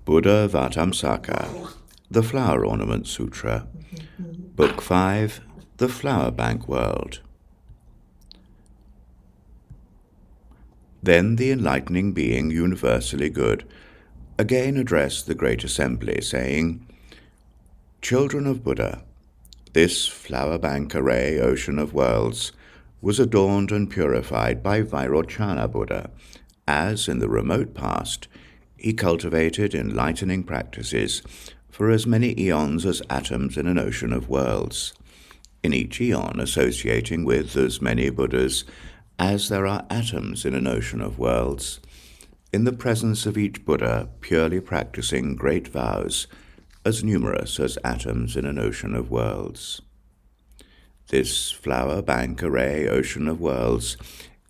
Buddhāvataṃsaka, the Flower Ornament Sutra, Book 5, The Flower Bank World. Then the enlightening being, universally good, again addressed the great assembly, saying, Children of Buddha, this flower bank array ocean of worlds was adorned and purified by Vairochana Buddha, as in the remote past he cultivated enlightening practices for as many eons as atoms in an ocean of worlds, in each eon associating with as many Buddhas as there are atoms in an ocean of worlds, in the presence of each Buddha purely practicing great vows, as numerous as atoms in an ocean of worlds. This flower bank array ocean of worlds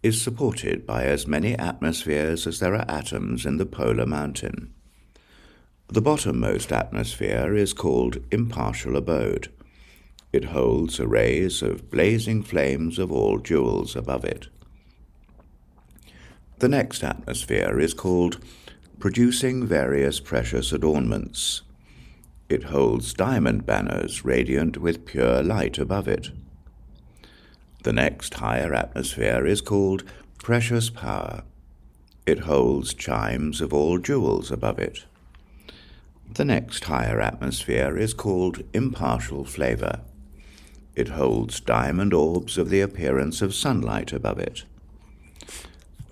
is supported by as many atmospheres as there are atoms in the polar mountain. The bottommost atmosphere is called impartial abode. It holds arrays of blazing flames of all jewels above it. The next atmosphere is called producing various precious adornments. It holds diamond banners radiant with pure light above it. The next higher atmosphere is called precious power. It holds chimes of all jewels above it. The next higher atmosphere is called impartial flavor. It holds diamond orbs of the appearance of sunlight above it.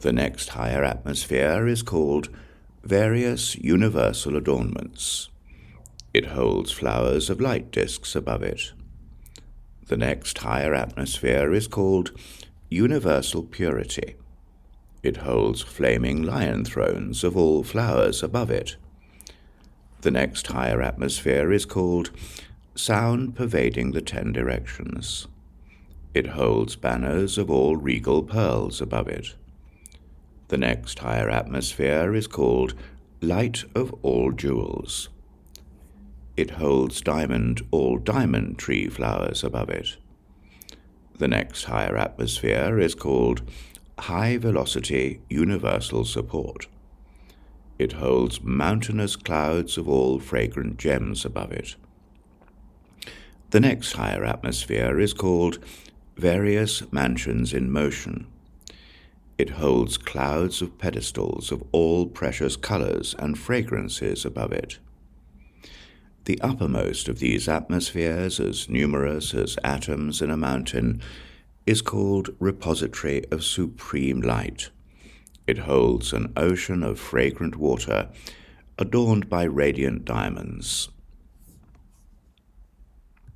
The next higher atmosphere is called various universal adornments. It holds flowers of light discs above it. The next higher atmosphere is called universal purity. It holds flaming lion thrones of all flowers above it. The next higher atmosphere is called sound pervading the 10 directions. It holds banners of all regal pearls above it. The next higher atmosphere is called light of all jewels. It holds all diamond tree flowers above it. The next higher atmosphere is called high velocity universal support. It holds mountainous clouds of all fragrant gems above it. The next higher atmosphere is called various mansions in motion. It holds clouds of pedestals of all precious colors and fragrances above it. The uppermost of these atmospheres, as numerous as atoms in a mountain, is called repository of supreme light. It holds an ocean of fragrant water adorned by radiant diamonds.